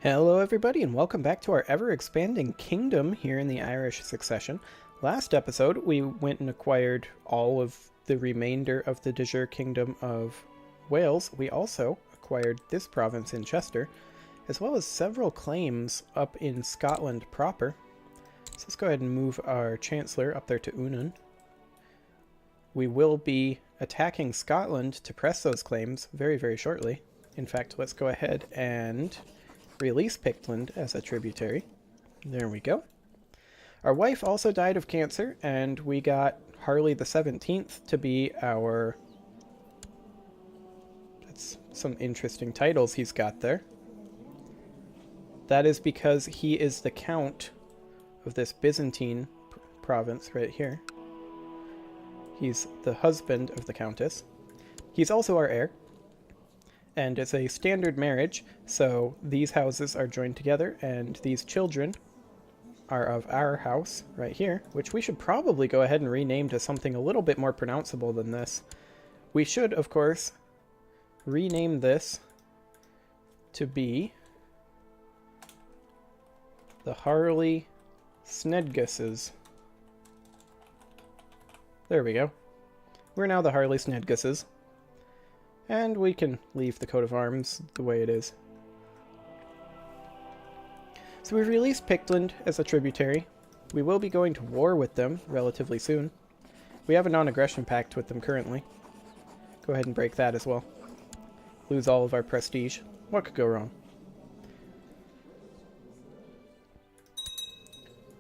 Hello everybody and welcome back to our ever-expanding kingdom here in the Irish succession. Last episode we went and acquired all of the remainder of the de jure kingdom of Wales. We also acquired this province in Chester, as well as several claims up in Scotland proper. So let's go ahead and move our Chancellor up there to Unan. We will be attacking Scotland to press those claims very, very shortly. In fact, let's go ahead and release Pictland as a tributary. There we go. Our wife also died of cancer, and we got Harley the 17th to be our... That's some interesting titles he's got there. That is because he is the count of this Byzantine province right here. He's the husband of the countess. He's also our heir. And it's a standard marriage, so these houses are joined together, and these children are of our house right here, which we should probably go ahead and rename to something a little bit more pronounceable than this. We should, of course, rename this to be the Harley Snedguses. There we go. We're now the Harley Snedguses. And we can leave the coat of arms the way it is. So we've released Pictland as a tributary. We will be going to war with them relatively soon. We have a non-aggression pact with them currently. Go ahead and break that as well. Lose all of our prestige. What could go wrong?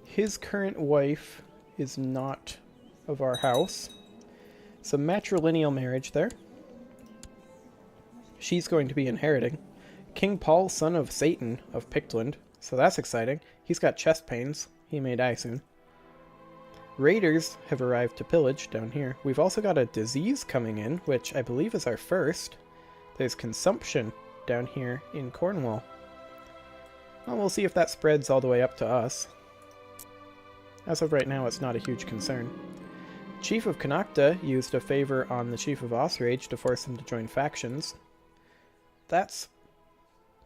His current wife is not of our house. It's a matrilineal marriage there. She's going to be inheriting. King Paul, son of Satan of Pictland, so that's exciting. He's got chest pains. He may die soon. Raiders have arrived to pillage down here. We've also got a disease coming in, which I believe is our first. There's consumption down here in Cornwall. Well, we'll see if that spreads all the way up to us. As of right now, it's not a huge concern. Chief of Connachta used a favor on the Chief of Osrage to force him to join factions. That's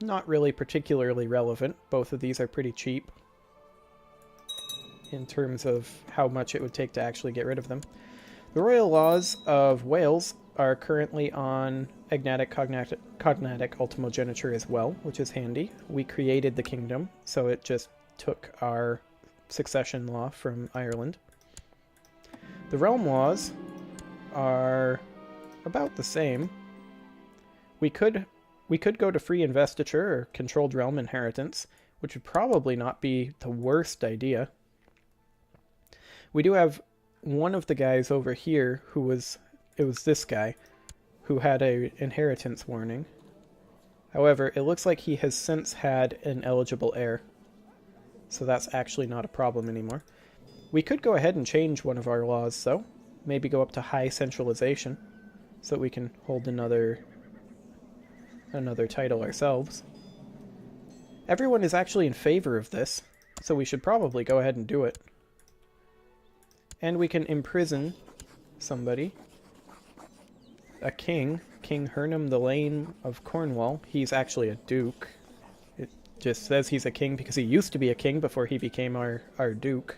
not really particularly relevant. Both of these are pretty cheap in terms of how much it would take to actually get rid of them. The royal laws of Wales are currently on agnatic cognatic ultimogeniture as well, which is handy. We created the kingdom, so it just took our succession law from Ireland. The realm laws are about the same. We could go to free investiture or controlled realm inheritance, which would probably not be the worst idea. We do have one of the guys over here it was this guy, who had a inheritance warning. However, it looks like he has since had an eligible heir, so that's actually not a problem anymore. We could go ahead and change one of our laws, though. Maybe go up to high centralization, so that we can hold another title ourselves. Everyone is actually in favor of this, so we should probably go ahead and do it. And we can imprison somebody. A king, King Hernam the Lame of Cornwall. He's actually a duke. It just says he's a king because he used to be a king before he became our duke.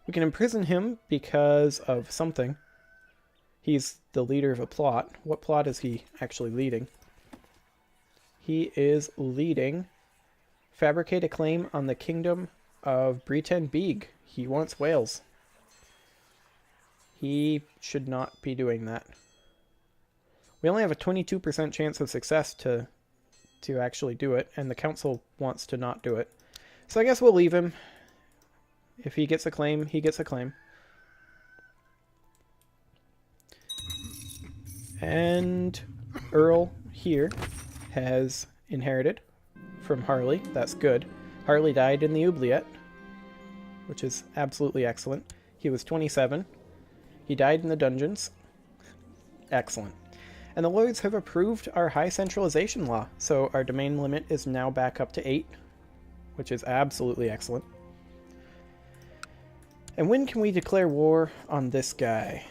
We can imprison him because of something. He's the leader of a plot. What plot is he actually leading? He is leading fabricate a claim on the kingdom of Britain Beag. He wants Wales. He should not be doing that. We only have a 22% chance of success to actually do it, and the council wants to not do it. So I guess we'll leave him. If he gets a claim, he gets a claim. And Earl here has inherited from Harley. That's good. Harley died in the oubliette, which is absolutely excellent. He was 27. He died in the dungeons. Excellent. And the Lords have approved our high centralization law, so our domain limit is now back up to 8, which is absolutely excellent. And when can we declare war on this guy?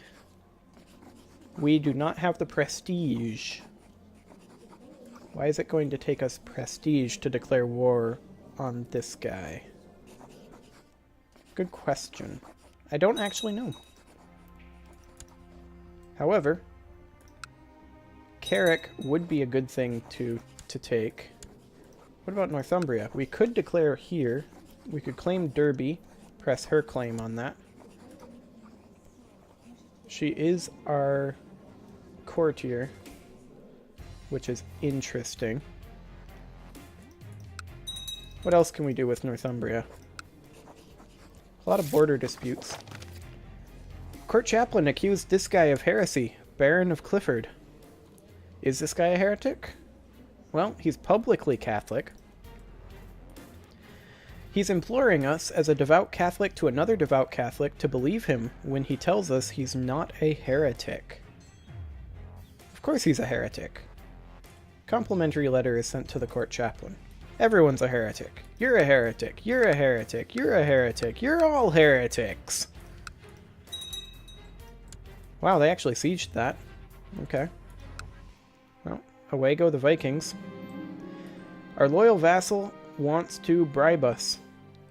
We do not have the prestige. Why is it going to take us prestige to declare war on this guy? Good question. I don't actually know. However, Carrick would be a good thing to take. What about Northumbria? We could declare here. We could claim Derby, press her claim on that. She is our courtier, which is interesting. What else can we do with Northumbria? A lot of border disputes. Court chaplain accused this guy of heresy, Baron of Clifford. Is this guy a heretic? Well, he's publicly Catholic. He's imploring us as a devout Catholic to another devout Catholic to believe him when he tells us he's not a heretic. Of course he's a heretic. Complimentary letter is sent to the court chaplain. Everyone's a heretic. You're a heretic. You're a heretic. You're a heretic. You're all heretics. Wow, they actually sieged that. Okay. Well, away go the Vikings. Our loyal vassal wants to bribe us.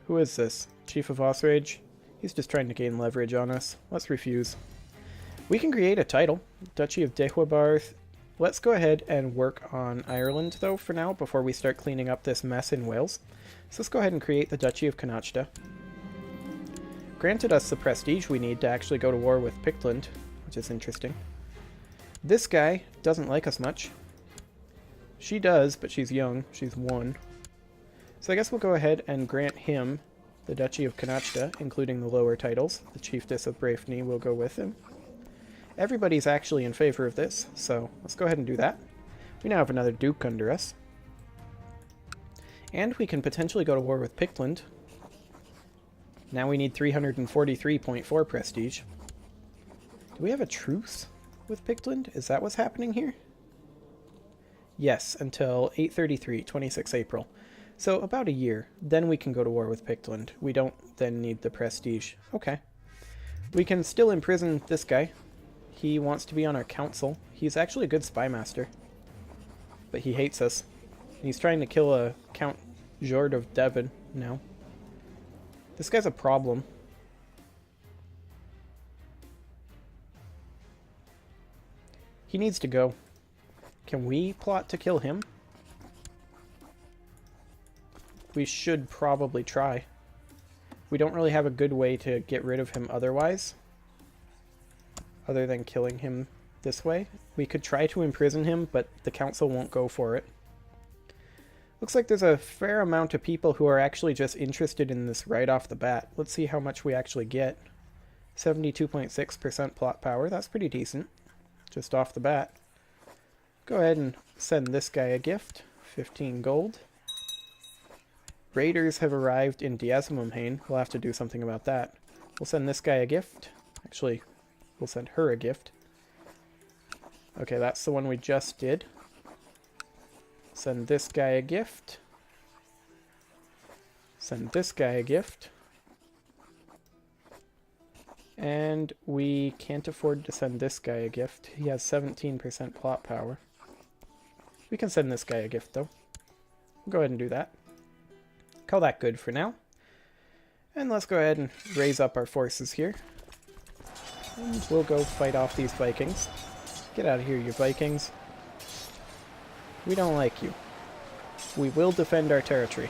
Who is this? Chief of Osrage? He's just trying to gain leverage on us. Let's refuse. We can create a title. Duchy of Deheubarth. Let's go ahead and work on Ireland, though, for now, before we start cleaning up this mess in Wales. So let's go ahead and create the Duchy of Connaughta. Granted us the prestige we need to actually go to war with Pictland, which is interesting. This guy doesn't like us much. She does, but she's young. She's 1. So I guess we'll go ahead and grant him the Duchy of Connaughta, including the lower titles. The Chiefess of Braefney will go with him. Everybody's actually in favor of this, so let's go ahead and do that. We now have another duke under us. And we can potentially go to war with Pictland. Now we need 343.4 prestige. Do we have a truce with Pictland? Is that what's happening here? Yes, until 8/33, 26 April. So about a year. Then we can go to war with Pictland. We don't then need the prestige. Okay. We can still imprison this guy. He wants to be on our council. He's actually a good spy master. But he hates us. He's trying to kill a Count Jord of Devon now. This guy's a problem. He needs to go. Can we plot to kill him? We should probably try. We don't really have a good way to get rid of him otherwise. Other than killing him this way. We could try to imprison him, but the council won't go for it. Looks like there's a fair amount of people who are actually just interested in this right off the bat. Let's see how much we actually get. 72.6% plot power. That's pretty decent. Just off the bat. Go ahead and send this guy a gift. 15 gold. Raiders have arrived in Diazimumhain. We'll have to do something about that. We'll send this guy a gift. Actually, we'll send her a gift. Okay, that's the one we just did. Send this guy a gift. Send this guy a gift. And we can't afford to send this guy a gift. He has 17% plot power. We can send this guy a gift, though. We'll go ahead and do that. Call that good for now. And let's go ahead and raise up our forces here. And we'll go fight off these Vikings. Get out of here, you Vikings. We don't like you. We will defend our territory.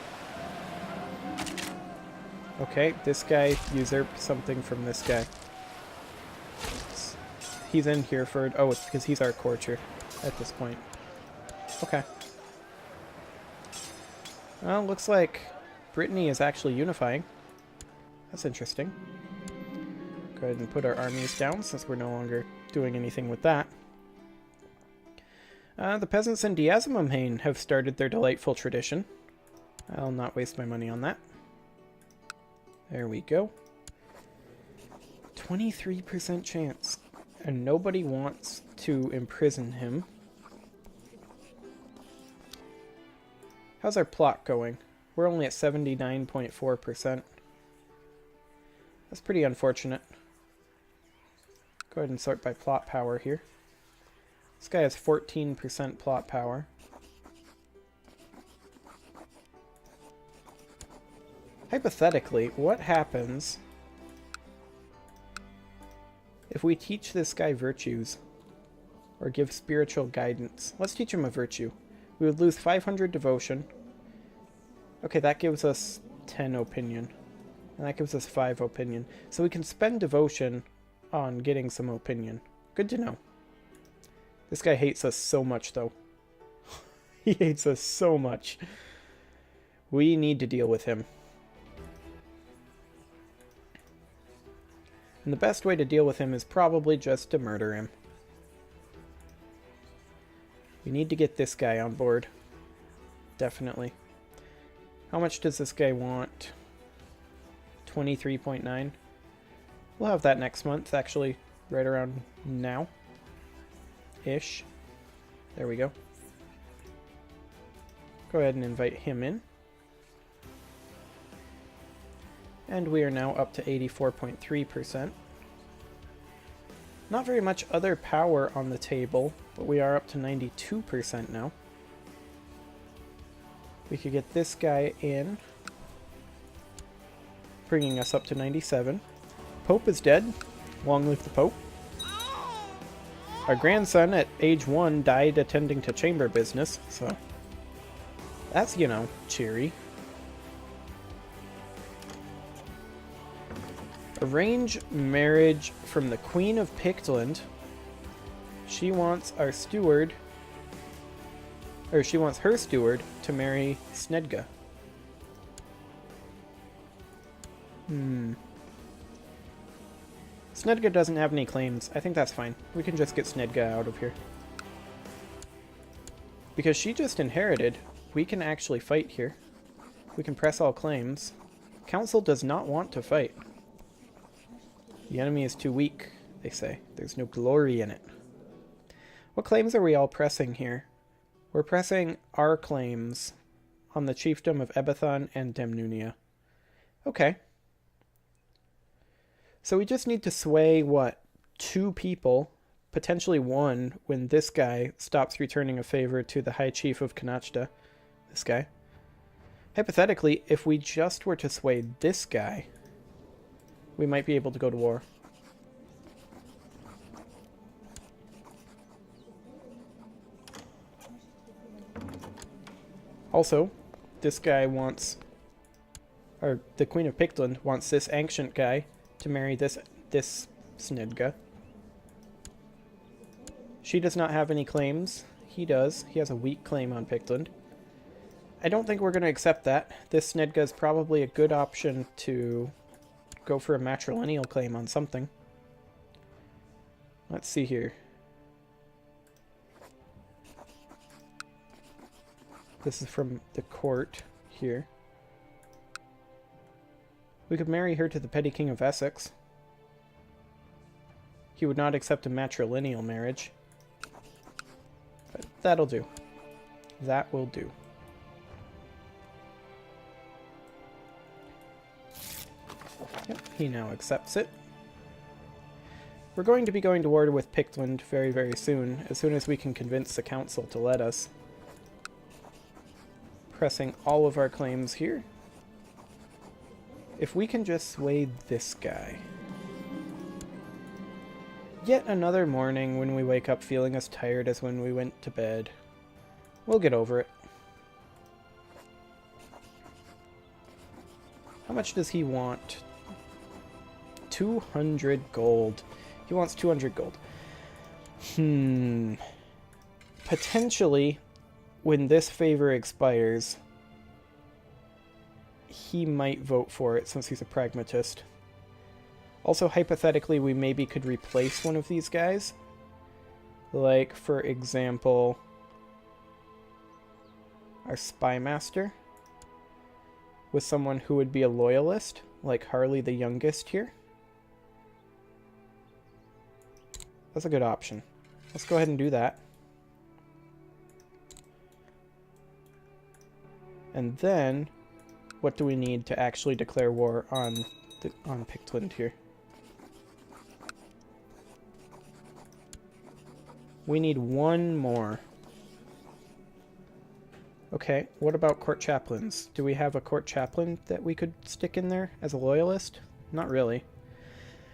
Okay, this guy usurped something from this guy. He's in here for... Oh, it's because he's our courtier at this point. Okay. Well, looks like Brittany is actually unifying. That's interesting. Go ahead and put our armies down since we're no longer doing anything with that. The peasants in Diazimumhain have started their delightful tradition. I'll not waste my money on that. There we go. 23% chance. And nobody wants to imprison him. How's our plot going? We're only at 79.4%. That's pretty unfortunate. Go ahead and sort by plot power here. This guy has 14% plot power. Hypothetically, what happens if we teach this guy virtues? Or give spiritual guidance? Let's teach him a virtue. We would lose 500 devotion. Okay, that gives us 10 opinion. And that gives us 5 opinion. So we can spend devotion on getting some opinion. Good to know. This guy hates us so much, though. He hates us so much. We need to deal with him. And the best way to deal with him is probably just to murder him. We need to get this guy on board. Definitely. How much does this guy want? 23.9. We'll have that next month, actually, right around now. Ish. There we go. Go ahead and invite him in. And we are now up to 84.3%. Not very much other power on the table, but we are up to 92% now. We could get this guy in, bringing us up to 97. Pope is dead. Long live the Pope. Our grandson at age 1 died attending to chamber business, so that's, you know, cheery. Arrange marriage from the Queen of Pictland. She wants our steward, or she wants her steward to marry Snedga. Snedga doesn't have any claims. I think that's fine. We can just get Snedga out of here. Because she just inherited, we can actually fight here. We can press all claims. Council does not want to fight. The enemy is too weak, they say. There's no glory in it. What claims are we all pressing here? We're pressing our claims on the chiefdom of Ebathon and Demnunia. Okay. So we just need to sway, what, 2 people, potentially 1, when this guy stops returning a favor to the High Chief of Kanachta. This guy. Hypothetically, if we just were to sway this guy, we might be able to go to war. Also, this guy wants, or the Queen of Pictland wants this ancient guy to marry this Snedga. She does not have any claims. He does. He has a weak claim on Pictland. I don't think we're going to accept that. This Snedga is probably a good option to go for a matrilineal claim on something. Let's see here. This is from the court here. We could marry her to the petty king of Essex. He would not accept a matrilineal marriage. But that'll do. That will do. Yep, he now accepts it. We're going to be going to war with Pictland very, very soon, as soon as we can convince the council to let us. Pressing all of our claims here. If we can just sway this guy. Yet another morning when we wake up feeling as tired as when we went to bed. We'll get over it. How much does he want? 200 gold. He wants 200 gold. Potentially, when this favor expires, he might vote for it since he's a pragmatist. Also, hypothetically, we maybe could replace one of these guys. Like, for example, our spy master with someone who would be a loyalist, like Harley the youngest here. That's a good option. Let's go ahead and do that. And then, what do we need to actually declare war on Pictland here? We need one more. Okay, what about court chaplains? Do we have a court chaplain that we could stick in there as a loyalist? Not really.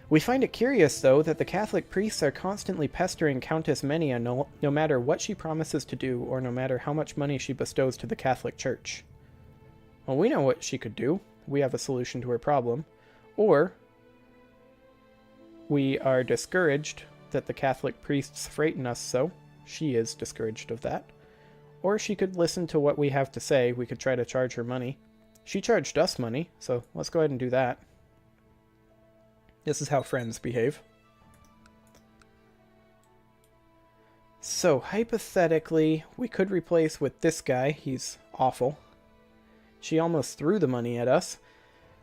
We find it curious, though, that the Catholic priests are constantly pestering Countess Menia no matter what she promises to do or no matter how much money she bestows to the Catholic Church. Well, we know what she could do. We have a solution to her problem. Or we are discouraged that the Catholic priests frighten us so. She is discouraged of that. Or she could listen to what we have to say. We could try to charge her money. She charged us money, so let's go ahead and do that. This is how friends behave. So, hypothetically, we could replace with this guy. He's awful. She almost threw the money at us.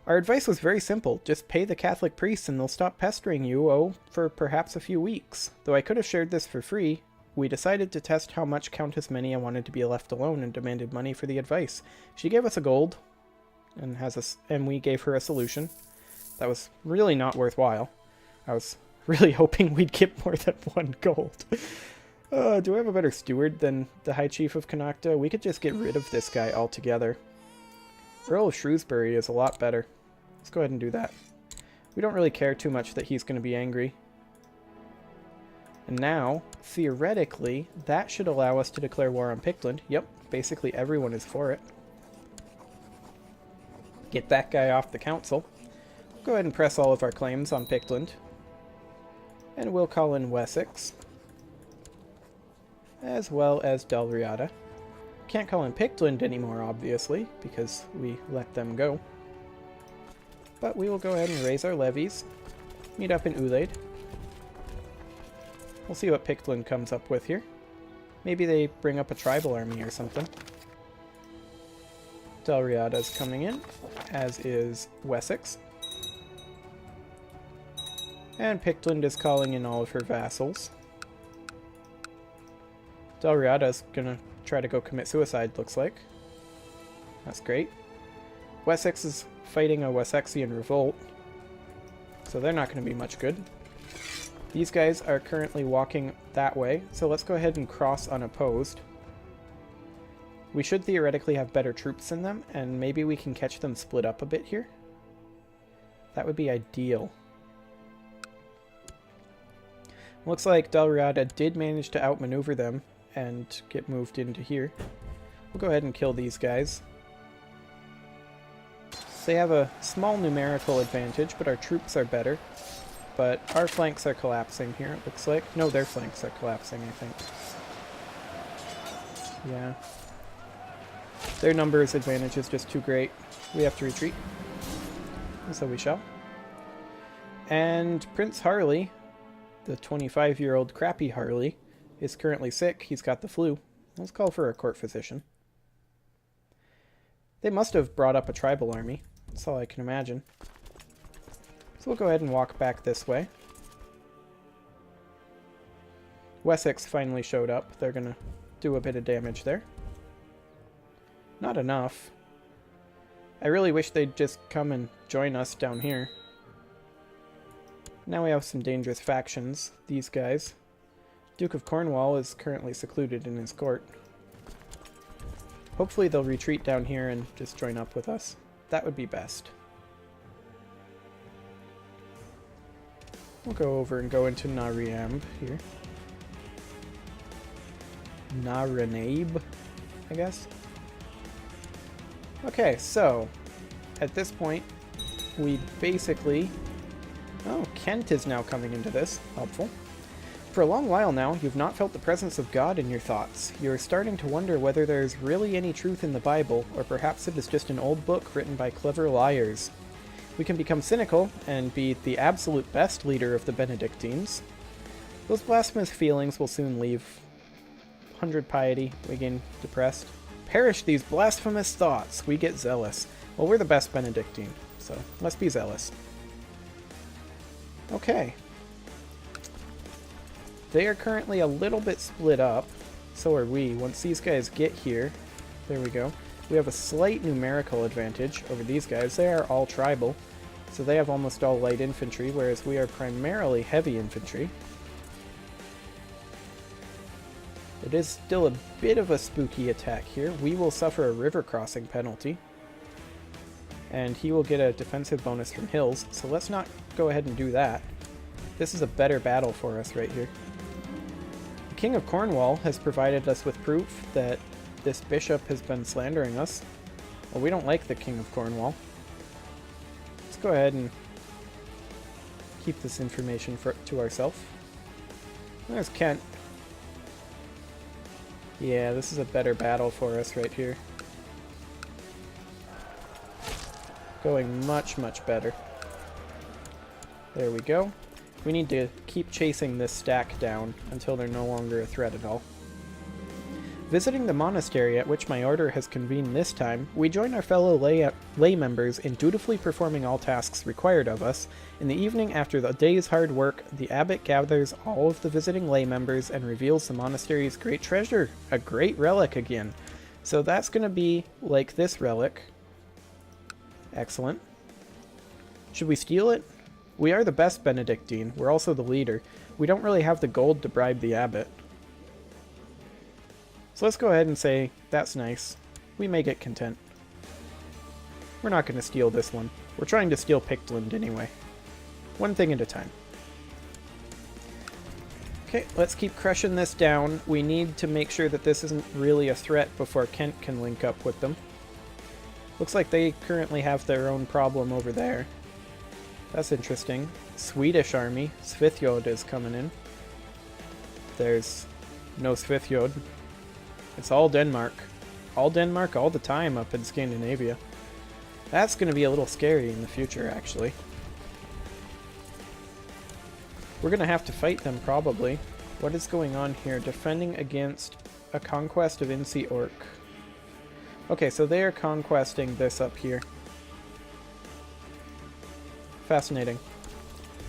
Our advice was very simple. Just pay the Catholic priests and they'll stop pestering you, for perhaps a few weeks. Though I could have shared this for free, we decided to test how much Countess Menia wanted to be left alone and demanded money for the advice. She gave us a gold, and we gave her a solution. That was really not worthwhile. I was really hoping we'd get more than 1 gold. Do I have a better steward than the High Chief of Connachta? We could just get rid of this guy altogether. Earl of Shrewsbury is a lot better. Let's go ahead and do that. We don't really care too much that he's going to be angry. And now, theoretically, that should allow us to declare war on Pictland. Yep, basically everyone is for it. Get that guy off the council. Go ahead and press all of our claims on Pictland. And we'll call in Wessex. As well as Dalriada. Can't call in Pictland anymore, obviously, because we let them go. But we will go ahead and raise our levies. Meet up in Ulaid. We'll see what Pictland comes up with here. Maybe they bring up a tribal army or something. Dalriada's coming in, as is Wessex. And Pictland is calling in all of her vassals. Dalriada's gonna try to go commit suicide, looks like. That's great. Wessex is fighting a Wessexian revolt, so they're not going to be much good. These guys are currently walking that way, so let's go ahead and cross unopposed. We should theoretically have better troops than them, and maybe we can catch them split up a bit here. That would be ideal. Looks like Dalriada did manage to outmaneuver them and get moved into here. We'll go ahead and kill these guys. They have a small numerical advantage, but our troops are better. But our flanks are collapsing here, it looks like. No, their flanks are collapsing, I think. Yeah. Their numbers advantage is just too great. We have to retreat. And so we shall. And Prince Harley, the 25-year-old crappy Harley, is currently sick. He's got the flu. Let's call for a court physician. They must have brought up a tribal army. That's all I can imagine. So we'll go ahead and walk back this way. Wessex finally showed up. They're going to do a bit of damage there. Not enough. I really wish they'd just come and join us down here. Now we have some dangerous factions. These guys. Duke of Cornwall is currently secluded in his court. Hopefully they'll retreat down here and just join up with us. That would be best. We'll go over and go into Nariamb here. Naranabe, I guess. Okay, so at this point, we basically... Oh, Kent is now coming into this. Helpful. For a long while now, you've not felt the presence of God in your thoughts. You're starting to wonder whether there's really any truth in the Bible, or perhaps it is just an old book written by clever liars. We can become cynical and be the absolute best leader of the Benedictines. Those blasphemous feelings will soon leave. 100 piety, we gain depressed. Perish these blasphemous thoughts, we get zealous. Well, we're the best Benedictine, so let's be zealous. Okay. They are currently a little bit split up. So are we. Once these guys get here, there we go. We have a slight numerical advantage over these guys. They are all tribal, so they have almost all light infantry, whereas we are primarily heavy infantry. The It is still a bit of a spooky attack here. We will suffer a river crossing penalty. And he will get a defensive bonus from hills, so let's not go ahead and do that. This is a better battle for us right here. The King of Cornwall has provided us with proof that this bishop has been slandering us. Well, we don't like the King of Cornwall. Let's go ahead and keep this information to ourselves. There's Kent. Yeah, this is a better battle for us right here. Going much, much better. There we go. We need to keep chasing this stack down until they're no longer a threat at all. Visiting the monastery at which my order has convened this time, we join our fellow lay members in dutifully performing all tasks required of us. In the evening after the day's hard work, the abbot gathers all of the visiting lay members and reveals the monastery's great treasure, a great relic again. So that's going to be like this relic. Excellent. Should we steal it? We are the best Benedictine. We're also the leader. We don't really have the gold to bribe the abbot. So let's go ahead and say, that's nice. We may get content. We're not going to steal this one. We're trying to steal Pictland anyway. One thing at a time. Okay, let's keep crushing this down. We need to make sure that this isn't really a threat before Kent can link up with them. Looks like they currently have their own problem over there. That's interesting. Swedish army. Svithjod is coming in. There's no Svithjod. It's all Denmark. All Denmark all the time up in Scandinavia. That's going to be a little scary in the future, actually. We're going to have to fight them, probably. What is going on here? Defending against a conquest of Insi Orc. Okay, so they are conquesting this up here. Fascinating.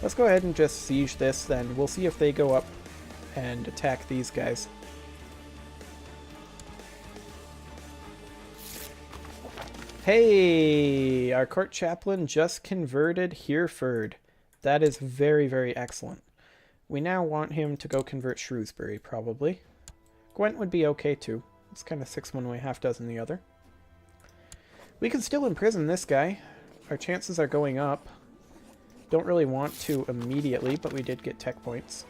Let's go ahead and just siege this then. We'll see if they go up and attack these guys. Hey! Our court chaplain just converted Hereford. That is very, very excellent. We now want him to go convert Shrewsbury, probably. Gwent would be okay too. It's kind of 6 one way, half dozen the other. We can still imprison this guy. Our chances are going up. Don't really want to immediately, but we did get tech points.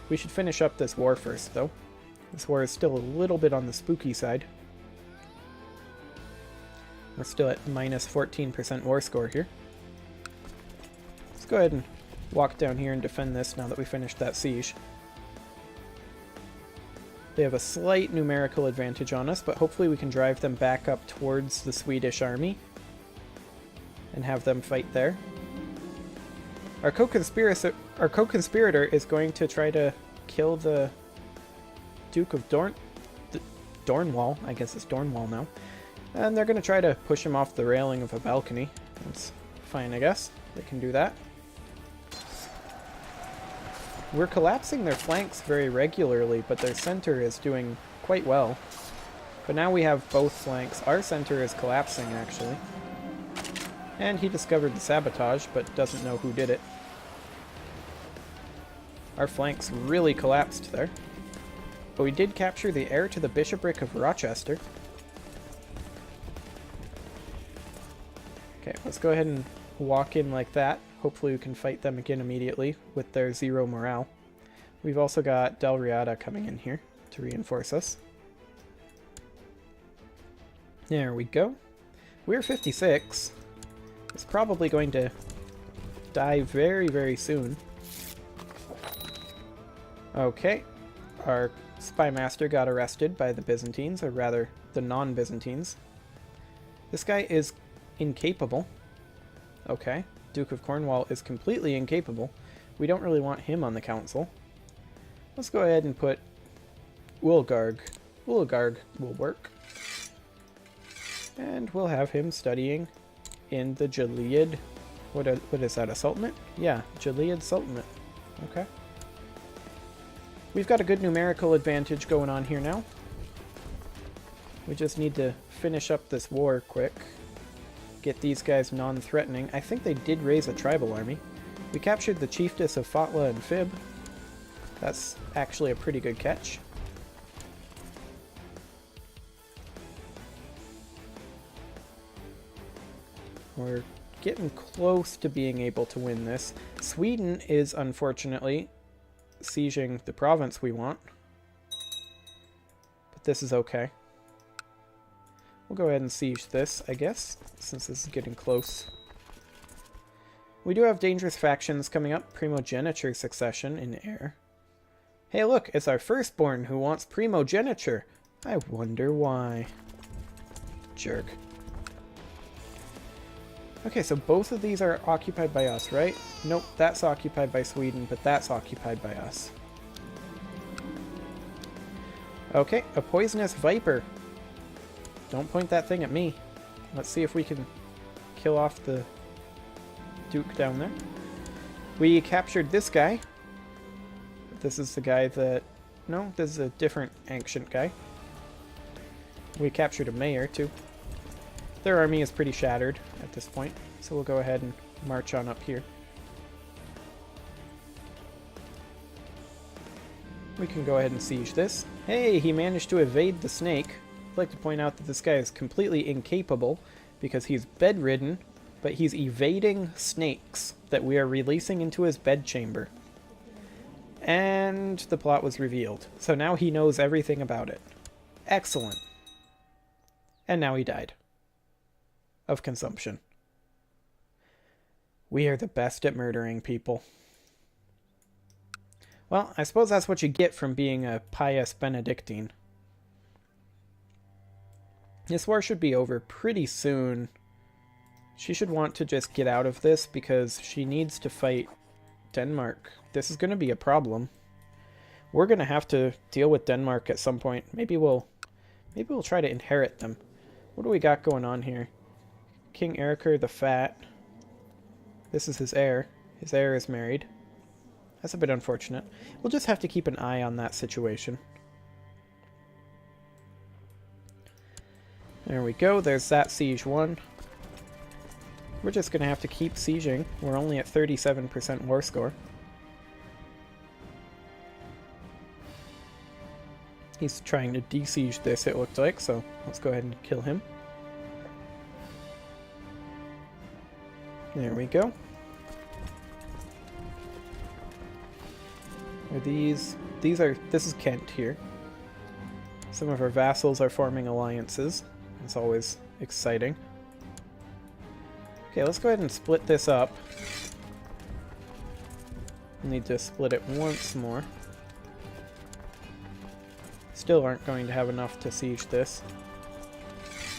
We should finish up this war first, though. This war is still a little bit on the spooky side. We're still at minus 14% war score here. Let's go ahead and walk down here and defend this now that we finished that siege. They have a slight numerical advantage on us, but hopefully we can drive them back up towards the Swedish army and have them fight there. Our co-conspirator is going to try to kill the Duke of Dornwall. I guess it's Dornwall now. And they're going to try to push him off the railing of a balcony. That's fine, I guess. They can do that. We're collapsing their flanks very regularly, but their center is doing quite well. But now we have both flanks. Our center is collapsing, actually. And he discovered the sabotage, but doesn't know who did it. Our flanks really collapsed there. But we did capture the heir to the bishopric of Rochester. Okay, let's go ahead and walk in like that. Hopefully we can fight them again immediately with their 0 morale. We've also got Del Riata coming in here to reinforce us. There we go. We're 56. It's probably going to die very, very soon. Okay. Our spy master got arrested by the Byzantines, or rather, the non-Byzantines. This guy is incapable. Okay. Duke of Cornwall is completely incapable. We don't really want him on the council. Let's go ahead and put Woolgarg. Woolgarg will work. And we'll have him studying in the Gilead. What is that, a sultanate? Yeah, Gilead Sultanate. Okay. We've got a good numerical advantage going on here now. We just need to finish up this war quick. Get these guys non-threatening. I think they did raise a tribal army. We captured the chiefess of Fotla and Fib. That's actually a pretty good catch. We're getting close to being able to win this. Sweden is unfortunately sieging the province we want. But this is okay. We'll go ahead and siege this, I guess, since this is getting close. We do have dangerous factions coming up. Primogeniture succession in air. Hey look, it's our firstborn who wants primogeniture. I wonder why. Jerk. Okay, so both of these are occupied by us, right? Nope, that's occupied by Sweden, but that's occupied by us. Okay, a poisonous viper. Don't point that thing at me. Let's see if we can kill off the Duke down there. We captured this guy. This is the guy that... No, this is a different ancient guy. We captured a mayor, too. Their army is pretty shattered at this point, so we'll go ahead and march on up here. We can go ahead and siege this. Hey, he managed to evade the snake. I'd like to point out that this guy is completely incapable because he's bedridden, but he's evading snakes that we are releasing into his bedchamber. And the plot was revealed. So now he knows everything about it. Excellent. And now he died. Of consumption. We are the best at murdering people. Well, I suppose that's what you get from being a pious Benedictine. This war should be over pretty soon. She should want to just get out of this because she needs to fight Denmark. This is going to be a problem. We're going to have to deal with Denmark at some point. Maybe we'll try to inherit them. What do we got going on here? King Eriker the Fat. This is his heir. His heir is married. That's a bit unfortunate. We'll just have to keep an eye on that situation. There we go. There's that siege one. We're just going to have to keep sieging. We're only at 37% war score. He's trying to de-siege this, it looked like, so let's go ahead and kill him. There we go. Are this is Kent here. Some of our vassals are forming alliances. It's always exciting. Okay, let's go ahead and split this up. We'll need to split it once more. Still aren't going to have enough to siege this.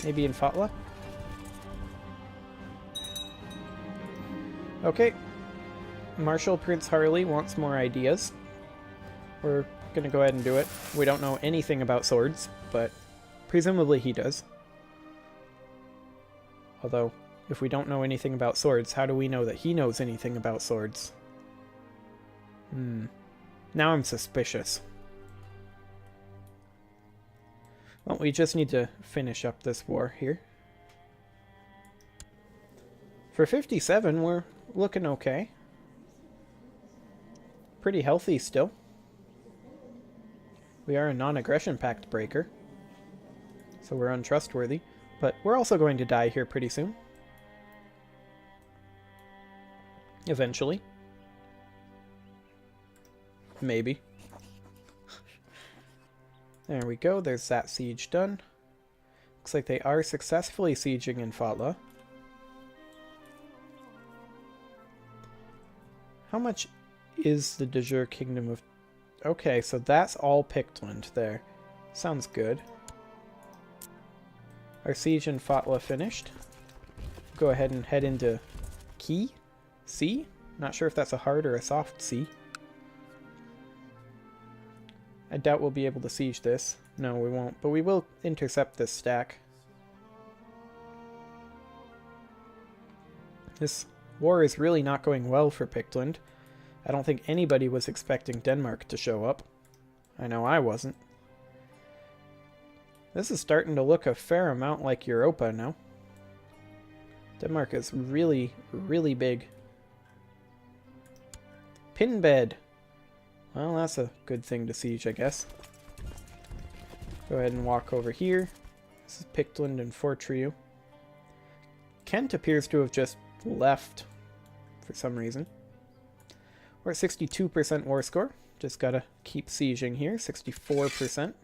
Maybe in Fatla? Okay. Marshal Prince Harley wants more ideas. We're going to go ahead and do it. We don't know anything about swords, but presumably he does. Although, if we don't know anything about swords, how do we know that he knows anything about swords? Now I'm suspicious. Well, we just need to finish up this war here. For 57, we're looking okay. Pretty healthy still. We are a non-aggression pact breaker, so we're untrustworthy. But we're also going to die here pretty soon. Eventually. Maybe. There we go, there's that siege done. Looks like they are successfully sieging in Fatla. How much is the de jure kingdom of... Okay, so that's all Pictland there. Sounds good. Our siege in Fatla finished. Go ahead and head into Key? C? Not sure if that's a hard or a soft C. I doubt we'll be able to siege this. No, we won't, but we will intercept this stack. This war is really not going well for Pictland. I don't think anybody was expecting Denmark to show up. I know I wasn't. This is starting to look a fair amount like Europa now. Denmark is really, really big. Pinbed. Well, that's a good thing to siege, I guess. Go ahead and walk over here. This is Pictland and Fortriu. Kent appears to have just left for some reason. We're at 62% war score. Just gotta keep sieging here. 64%.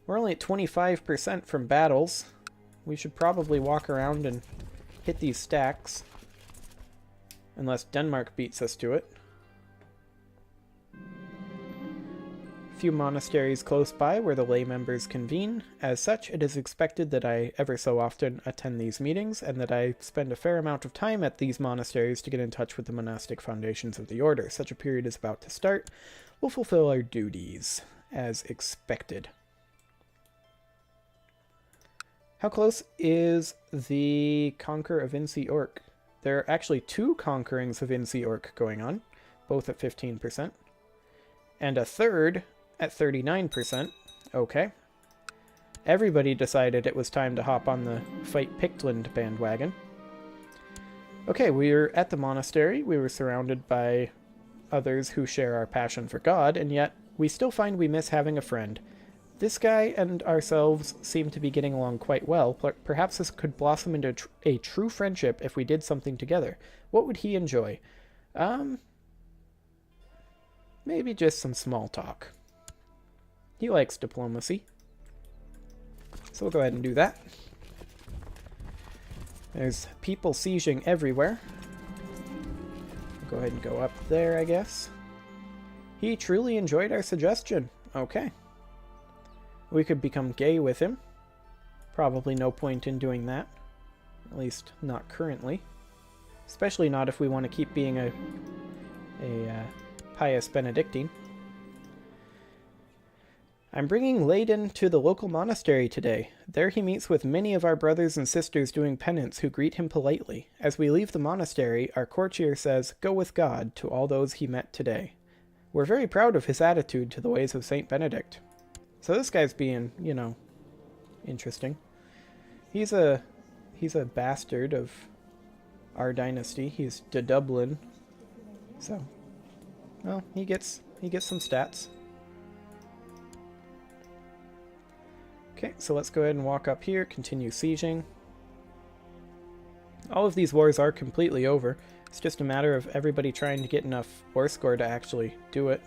We're only at 25% from battles. We should probably walk around and hit these stacks. Unless Denmark beats us to it. Few monasteries close by where the lay members convene. As such, it is expected that I ever so often attend these meetings, and that I spend a fair amount of time at these monasteries to get in touch with the monastic foundations of the order. Such a period is about to start. We'll fulfill our duties, as expected. How close is the Conquer of Insi Orc? There are actually 2 conquerings of Insi Orc going on, both at 15%. And a third at 39%. Okay. Everybody decided it was time to hop on the Fight Pictland bandwagon. Okay, we're at the monastery. We were surrounded by others who share our passion for God, and yet we still find we miss having a friend. This guy and ourselves seem to be getting along quite well. Perhaps this could blossom into a true friendship if we did something together. What would he enjoy? Maybe just some small talk. He likes diplomacy. So we'll go ahead and do that. There's people sieging everywhere. Go ahead and go up there, I guess. He truly enjoyed our suggestion. Okay. We could become gay with him. Probably no point in doing that. At least not currently. Especially not if we want to keep being a pious Benedictine. I'm bringing Leyden to the local monastery today. There he meets with many of our brothers and sisters doing penance who greet him politely. As we leave the monastery, our courtier says, "Go with God," to all those he met today. We're very proud of his attitude to the ways of Saint Benedict. So this guy's being, you know, interesting. He's a bastard of our dynasty. He's de Dublin. So, well, he gets some stats. Okay, so let's go ahead and walk up here, continue sieging. All of these wars are completely over. It's just a matter of everybody trying to get enough war score to actually do it.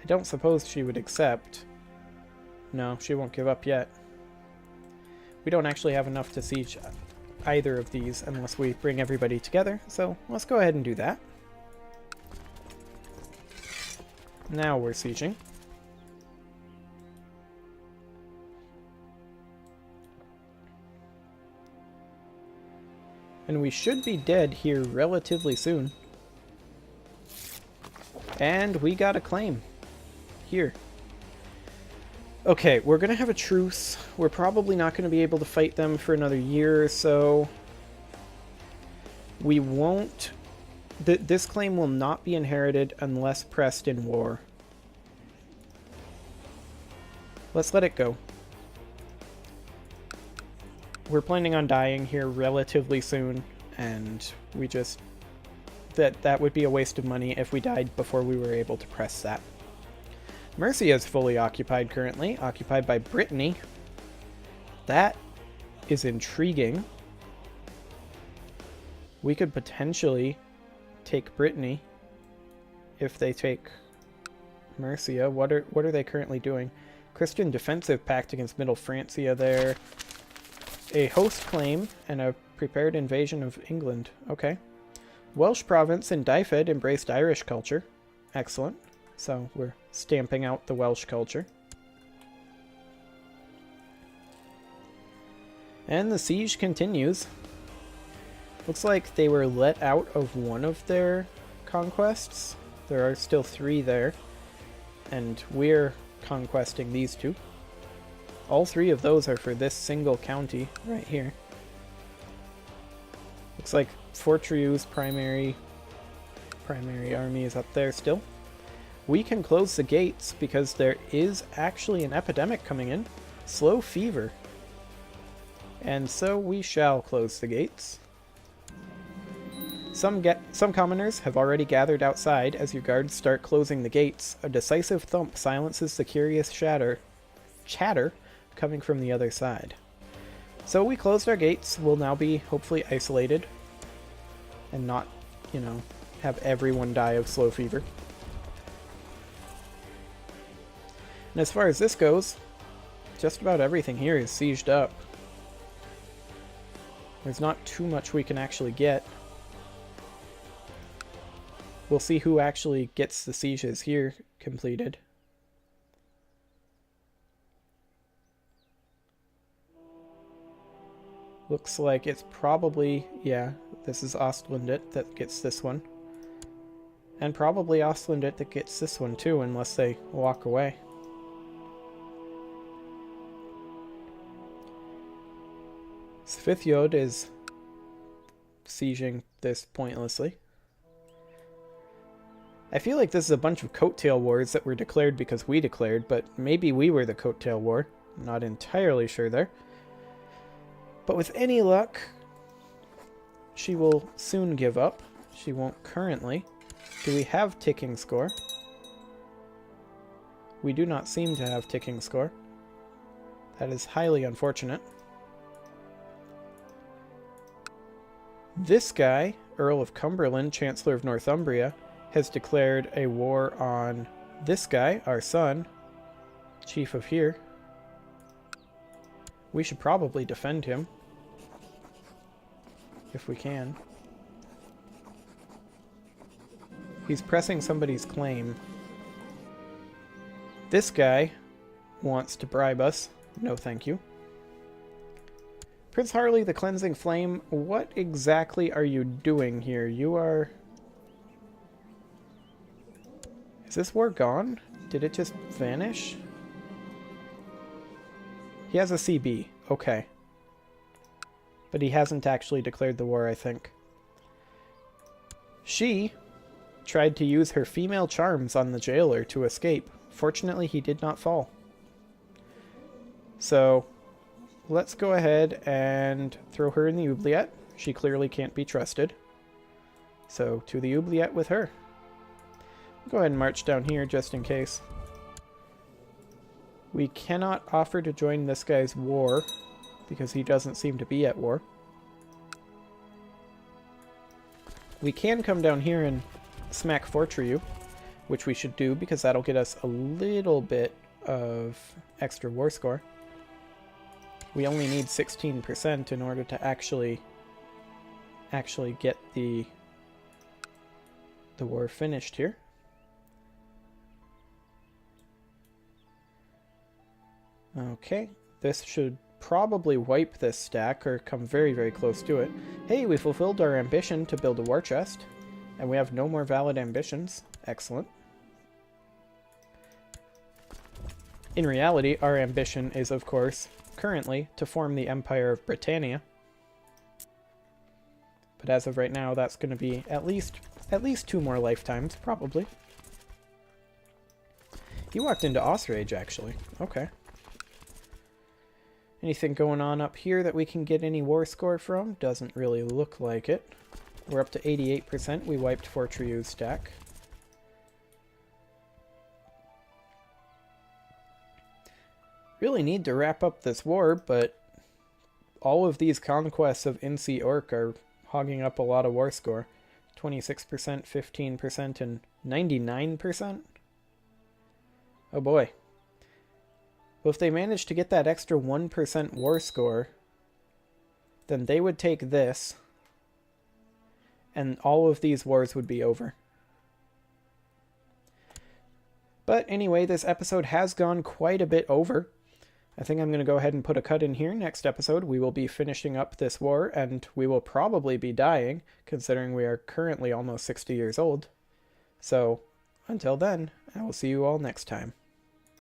I don't suppose she would accept. No, she won't give up yet. We don't actually have enough to siege either of these unless we bring everybody together, so let's go ahead and do that. Now we're sieging. And we should be dead here relatively soon. And we got a claim. Here. Okay, we're going to have a truce. We're probably not going to be able to fight them for another year or so. We won't... This claim will not be inherited unless pressed in war. Let's let it go. We're planning on dying here relatively soon, and we just... That would be a waste of money if we died before we were able to press that. Mercia is fully occupied currently, occupied by Brittany. That is intriguing. We could potentially take Brittany if they take Mercia. What are they currently doing? Christian defensive pact against Middle Francia there. A host claim and a prepared invasion of England. Okay. Welsh province and Dyfed embraced Irish culture. Excellent. So we're stamping out the Welsh culture. And the siege continues. Looks like they were let out of one of their conquests. There are still 3 there. And we're conquesting these 2. All 3 of those are for this single county right here. Looks like Fortriu's primary army is up there still. We can close the gates because there is actually an epidemic coming in. Slow fever. And so we shall close the gates. Some commoners have already gathered outside as your guards start closing the gates. A decisive thump silences the curious chatter coming from the other side. So we closed our gates. We'll now be hopefully isolated and not, have everyone die of slow fever. And as far as this goes, just about everything here is sieged up. There's not too much we can actually get. We'll see who actually gets the sieges here completed. Looks like it's probably, yeah, this is Ostlundit that gets this one. And probably Ostlundit that gets this one too, unless they walk away. Svithjod is sieging this pointlessly. I feel like this is a bunch of coattail wars that were declared because we declared, but maybe we were the coattail war. I'm not entirely sure there. But with any luck, she will soon give up. She won't currently. Do we have ticking score? We do not seem to have ticking score. That is highly unfortunate. This guy, Earl of Cumberland, Chancellor of Northumbria, has declared a war on this guy, our son, Chief of here. We should probably defend him. If we can. He's pressing somebody's claim. This guy wants to bribe us. No thank you. Prince Harley, the Cleansing Flame, what exactly are you doing here? You are... Is this war gone? Did it just vanish? He has a CB. Okay. But he hasn't actually declared the war, I think. She tried to use her female charms on the jailer to escape. Fortunately, he did not fall. So, let's go ahead and throw her in the oubliette. She clearly can't be trusted. So, to the oubliette with her. Go ahead and march down here just in case. We cannot offer to join this guy's war because he doesn't seem to be at war. We can come down here and smack Fortriu, which we should do because that'll get us a little bit of extra war score. We only need 16% in order to actually get the war finished here. Okay, this should probably wipe this stack or come very, very close to it. Hey, we fulfilled our ambition to build a war chest, and we have no more valid ambitions. Excellent. In reality, our ambition is, of course, currently to form the Empire of Britannia. But as of right now, that's going to be at least 2 more lifetimes, probably. He walked into Osrage, actually. Okay. Anything going on up here that we can get any war score from? Doesn't really look like it. We're up to 88%. We wiped Fortriu's stack. Really need to wrap up this war, but all of these conquests of Insi Orc are hogging up a lot of war score. 26%, 15%, and 99%? Oh boy. Well, if they manage to get that extra 1% war score, then they would take this, and all of these wars would be over. But anyway, this episode has gone quite a bit over. I think I'm going to go ahead and put a cut in here. Next episode, we will be finishing up this war, and we will probably be dying, considering we are currently almost 60 years old. So, until then, I will see you all next time.